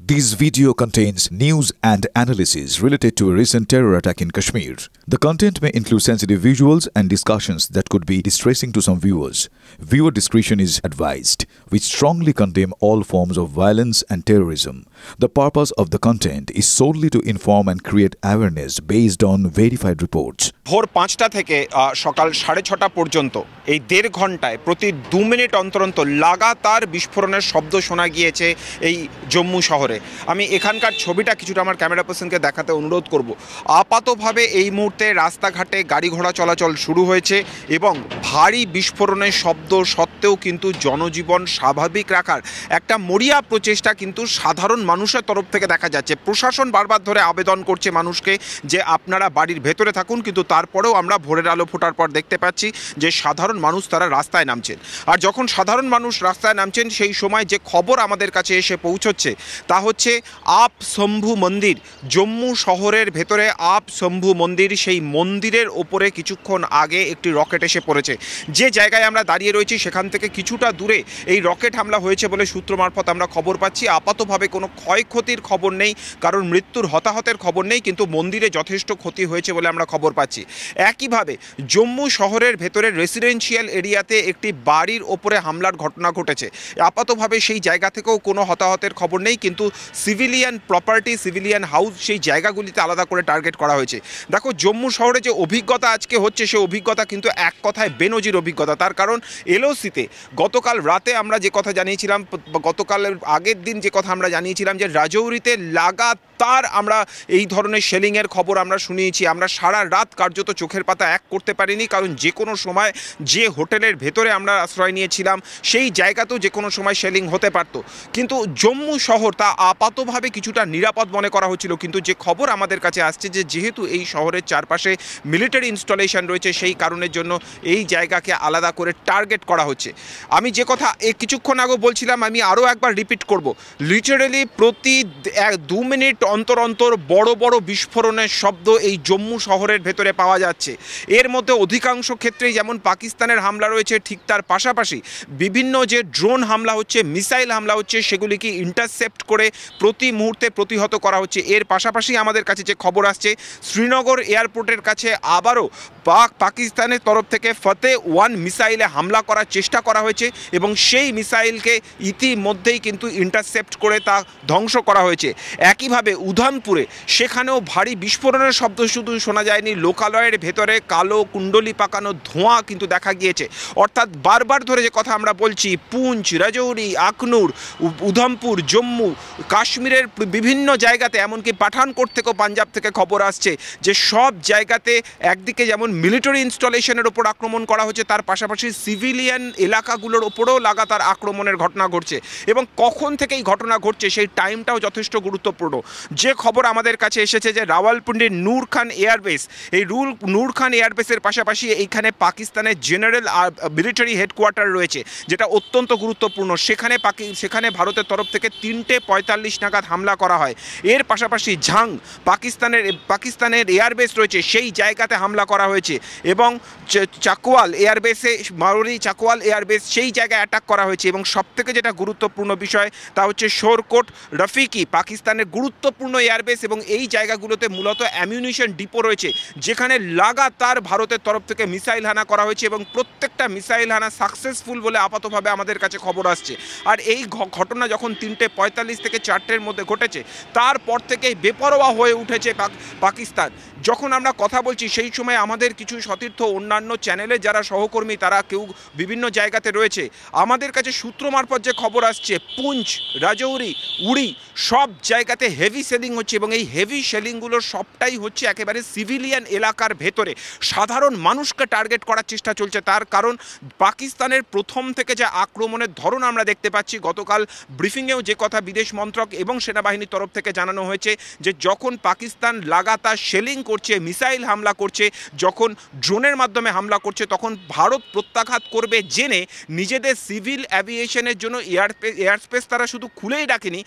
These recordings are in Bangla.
This video contains news and analysis related to a recent terror attack in Kashmir. The content may include sensitive visuals and discussions that could be distressing to some viewers. Viewer discretion is advised. We strongly condemn all forms of violence and terrorism. The purpose of the content is solely to inform and create awareness based on verified reports. ভোর ৫টা থেকে সকাল ৬:৩০ পর্যন্ত এই ১.৫ ঘন্টায় প্রতি ২ মিনিট অন্তর অন্তর লাগাতার বিস্ফোরণের শব্দ শোনা গিয়েছে এই জম্মু শহরে। আমি এখানকার ছবিটা কিছুটা আমার ক্যামেরা পার্সনকে দেখাতে অনুরোধ করব। আপাতভাবে এই মুহূর্তে রাস্তাঘাটে গাড়ি ঘোড়া চলাচল শুরু হয়েছে এবং ভারী বিস্ফোরণের শব্দ সত্ত্বেও কিন্তু জনজীবন স্বাভাবিক রাখার একটা মরিয়া প্রচেষ্টা কিন্তু সাধারণ মানুষের তরফ থেকে দেখা যাচ্ছে। প্রশাসন বারবার ধরে আবেদন করছে মানুষকে যে আপনারা বাড়ির ভেতরে থাকুন, কিন্তু তারপরেও আমরা ভোরের আলো ফোটার পর দেখতে পাচ্ছি যে সাধারণ মানুষ তারা রাস্তায় নামছেন। আর যখন সাধারণ মানুষ রাস্তায় নামছেন সেই সময় যে খবর আমাদের কাছে এসে পৌঁছচ্ছে তা হচ্ছে আপ শম্ভু মন্দির, জম্মু শহরের ভেতরে আপ শম্ভু মন্দির, সেই মন্দিরের ওপরে কিছুক্ষণ আগে একটি রকেট এসে পড়েছে। যে জায়গায় আমরা দাঁড়িয়ে রয়েছি সেখান থেকে কিছুটা দূরে এই রকেট হামলা হয়েছে বলে সূত্র মারফত আমরা খবর পাচ্ছি। আপাতভাবে কোনো ক্ষয়ক্ষতির খবর নেই, কারণ মৃত্যুর হতাহতের খবর নেই, কিন্তু মন্দিরে যথেষ্ট ক্ষতি হয়েছে বলে আমরা খবর পাচ্ছি। একইভাবে জম্মু শহরের ভেতরে রেসিডেন্সিয়াল এরিয়াতে একটি বাড়ির ওপরে হামলার ঘটনা ঘটেছে। আপাতভাবে সেই জায়গা থেকেও কোনো হতাহতের খবর নেই, কিন্তু সিভিলিয়ান প্রপার্টি, সিভিলিয়ান হাউস, সেই জায়গাগুলিতে আলাদা করে টার্গেট করা হয়েছে। দেখো, জম্মু শহরে যে অভিজ্ঞতা আজকে হচ্ছে সে অভিজ্ঞতা কিন্তু এক কথায় বেনজির অভিজ্ঞতা। তার কারণ এলওসিতে গতকাল রাতে আমরা যে কথা জানিয়েছিলাম, গতকালের আগের দিন যে কথা আমরা জানিয়েছিলাম যে রাজৌরিতে লাগাতার আমরা এই ধরনের শেলিংয়ের খবর আমরা শুনিয়েছি। আমরা সারা রাত কার্যত চোখের পাতা এক করতে পারিনি, কারণ যে কোনো সময় যে হোটেলের ভেতরে আমরা আশ্রয় নিয়েছিলাম সেই জায়গাতেও যে কোনো সময় শেলিং হতে পারত। কিন্তু জম্মু শহর তা আপাতভাবে কিছুটা নিরাপদ মনে করা হচ্ছিল, কিন্তু যে খবর আমাদের কাছে আসছে যে যেহেতু এই শহরের চারপাশে মিলিটারি ইনস্টলেশন রয়েছে সেই কারণের জন্য এই জায়গাকে আলাদা করে টার্গেট করা হচ্ছে। আমি যে কথা কিছুক্ষণ আগে বলছিলাম আমি আরও একবার রিপিট করব, লিটারেলি প্রতি ২ মিনিট অন্তর অন্তর বড় বড় বিস্ফোরণের শব্দ এই জম্মু শহরের ভেতরে পাওয়া যাচ্ছে। এর মধ্যে অধিকাংশ ক্ষেত্রেই যেমন পাকিস্তানের হামলা রয়েছে, ঠিক তার পাশাপাশি বিভিন্ন যে ড্রোন হামলা হচ্ছে, মিসাইল হামলা হচ্ছে, সেগুলিকে ইন্টারসেপ্ট করে প্রতি মুহূর্তে প্রতিহত করা হচ্ছে। এর পাশাপাশি আমাদের কাছে যে খবর আসছে, শ্রীনগর এয়ারপোর্টের কাছে আবারও পাকিস্তানের তরফ থেকে ফতে 1 মিসাইলে হামলা করার চেষ্টা করা হয়েছে এবং সেই মিসাইলকে ইতিমধ্যেই কিন্তু ইন্টারসেপ্ট করে তা ধ্বংস করা হয়েছে। একইভাবে উধামপুরে সেখানেও ভারী বিস্ফোরণের শব্দ শুধু শোনা যায়নি, লোকালয়ের ভেতরে কালো কুণ্ডলি পাকানো ধোঁয়া কিন্তু দেখা গিয়েছে। অর্থাৎ বারবার ধরে যে কথা আমরা বলছি, পুঞ্চ, রাজৌরি, আখনুর, উধামপুর, জম্মু, কাশ্মীরের বিভিন্ন জায়গাতে, এমনকি পাঠানকোট থেকেও পাঞ্জাব থেকে খবর আসছে যে সব জায়গাতে একদিকে যেমন মিলিটারি ইনস্টলেশনের ওপর আক্রমণ করা হচ্ছে, তার পাশাপাশি সিভিলিয়ান এলাকাগুলোর ওপরেও লাগাতার আক্রমণের ঘটনা ঘটছে। এবং কখন থেকে এই ঘটনা ঘটছে সেই টাইমটাও যথেষ্ট গুরুত্বপূর্ণ। যে খবর আমাদের কাছে এসেছে যে রাওয়ালপিন্ডির নূর খান এয়ারবেস, এই নূর খান এয়ারবেসের পাশাপাশি এইখানে পাকিস্তানের জেনারেল মিলিটারি হেডকোয়ার্টার রয়েছে, যেটা অত্যন্ত গুরুত্বপূর্ণ। সেখানে ভারতের তরফ থেকে ৩:৪৫ নাগাদ হামলা করা হয়। এর পাশাপাশি ঝাং, পাকিস্তানের এয়ারবেস রয়েছে, সেই জায়গাতে হামলা করা হয়েছে এবং চাকওয়াল এয়ারবেসে, মারোরি চাকওয়াল এয়ারবেস, সেই জায়গায় অ্যাটাক করা হয়েছে। এবং সবথেকে যেটা গুরুত্বপূর্ণ বিষয় তা হচ্ছে শোরকোট, রফিকি, পাকিস্তানের গুরুত্বপূর্ণ এয়ারবেস, এবং এই জায়গাগুলোতে মূলত অ্যামিউনিশন ডিপো রয়েছে, যেখানে লাগাতার ভারতের তরফ থেকে মিসাইল হানা করা হয়েছে এবং প্রত্যেকটা মিসাইল হানা সাকসেসফুল বলে আপাতভাবে আমাদের কাছে খবর আসছে। আর এই ঘটনা যখন ৩:৪৫ থেকে ৪টের মধ্যে ঘটেছে, তারপর থেকেই বেপরোয়া হয়ে উঠেছে পাকিস্তান। যখন আমরা কথা বলছি সেই সময় আমাদের কিছু সতীর্থ অন্যান্য চ্যানেলের যারা সহকর্মী তারা কেউ বিভিন্ন জায়গাতে রয়েছে, আমাদের কাছে সূত্র মারফত যে খবর আসছে, পুঞ্চ, রাজৌরি, উড়ি সব জায়গাতে হেভি সেলিং হচ্ছে এবং এই হেভি সেলিংগুলোর সবটাই হচ্ছে একেবারে সিভিলিয়ান এলাকার ভেতরে। সাধারণ মানুষকে টার্গেট করার চেষ্টা চলছে। তার কারণ পাকিস্তানের প্রথম থেকে যে আক্রমণের ধরন আমরা দেখতে পাচ্ছি, গতকাল ব্রিফিংয়েও যে কথা বিদেশ মন্ত্রক এবং সেনাবাহিনীর তরফ থেকে জানানো হয়েছে যে যখন পাকিস্তান লাগাতার শেলিং করছে, মিসাইল হামলা করছে, যখন ড্রোনের মাধ্যমে হামলা করছে, তখন ভারত প্রত্যাঘাত করবে জেনে নিজেদের সিভিল অ্যাভিয়েশনের জন্য এয়ারস্পেস তারা শুধু খুলেই রাখেনি,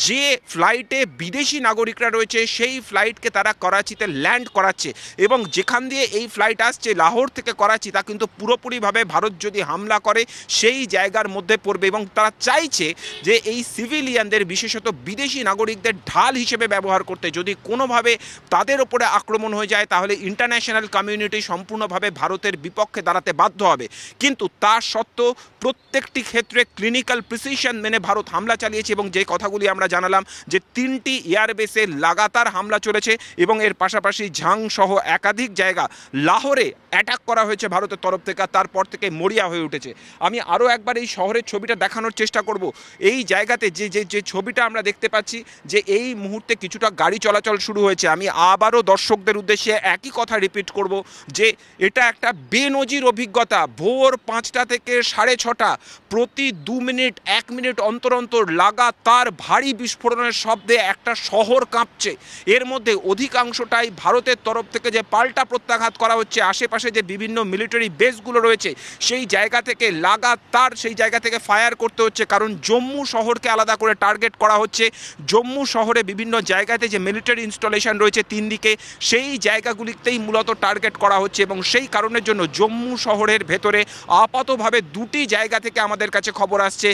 যে ফ্লাইটে বিদেশি বিদেশি নাগরিকরা রয়েছে সেই ফ্লাইটকে তারা করাচিতে ল্যান্ড করাচ্ছে এবং যেখান দিয়ে এই ফ্লাইট আসছে লাহোর থেকে করাচি তা কিন্তু পুরোপুরিভাবে ভারত যদি হামলা করে সেই জায়গার মধ্যে পড়বে এবং তারা চাইছে যে এই সিভিলিয়ানদের বিশেষত বিদেশি নাগরিকদের ঢাল হিসেবে ব্যবহার করতে। যদি কোনোভাবে তাদের ওপরে আক্রমণ হয়ে যায় তাহলে ইন্টারন্যাশনাল কমিউনিটি সম্পূর্ণভাবে ভারতের বিপক্ষে দাঁড়াতে বাধ্য হবে। কিন্তু তা সত্ত্বেও প্রত্যেকটি ক্ষেত্রে ক্লিনিক্যাল প্রিসিশন মেনে ভারত হামলা চালিয়েছে এবং যে কথাগুলি আমরা জানালাম যে 3টি এয়ারবেসে লাগাতার হামলা চলেছে এবং এর পাশাপাশি ঝাং সহ একাধিক জায়গা লাহোরে অ্যাটাক করা হয়েছে ভারতের তরফ থেকে, তারপর থেকে মরিয়া হয়ে উঠেছে। আমি আরও একবার এই শহরের ছবিটা দেখানোর চেষ্টা করব। এই জায়গাতে যে ছবিটা আমরা দেখতে পাচ্ছি যে এই মুহূর্তে কিছুটা গাড়ি চলাচল শুরু হয়েছে। আমি আবারও দর্শকদের উদ্দেশ্যে একই কথা রিপিট করব যে এটা একটা বেনজির অভিজ্ঞতা। ভোর 5টা থেকে 6:30 প্রতি 2 মিনিট 1 মিনিট অন্তর অন্তর লাগাতার ভারী বিস্ফোরণের শব্দে একটা শহর কাঁপছে। এর মধ্যে অধিকাংশটাই ভারতের তরফ থেকে যে পাল্টা প্রত্যাঘাত করা হচ্ছে, আশেপাশে যে বিভিন্ন মিলিটারি বেসগুলো রয়েছে সেই জায়গা থেকে লাগাতার সেই জায়গা থেকে ফায়ার করতে হচ্ছে, কারণ জম্মু শহরকে আলাদা করে টার্গেট করা হচ্ছে। জম্মু শহরে বিভিন্ন জায়গাতে যে মিলিটারি ইনস্টলেশন রয়েছে 3 দিকে সেই জায়গাগুলিতেই মূলত টার্গেট করা হচ্ছে এবং সেই কারণের জন্য জম্মু শহরের ভেতরে আপাতভাবে 2টি জায়গা থেকে আমাদের কাছে খবর আসছে,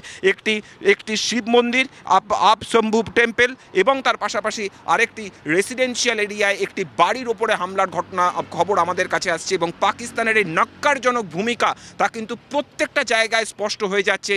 একটি শিব মন্দির আপশম্ভু টেম্পল এবং তার পাশাপাশি আরেকটি রেসিডেন্সিয়াল এরিয়ায় একটি বাড়ির ওপরে হামলার খবর আমাদের কাছে আসছে এবং পাকিস্তানের এই ন্যক্কারজনক ভূমিকা তা কিন্তু প্রত্যেকটা জায়গায় স্পষ্ট হয়ে যাচ্ছে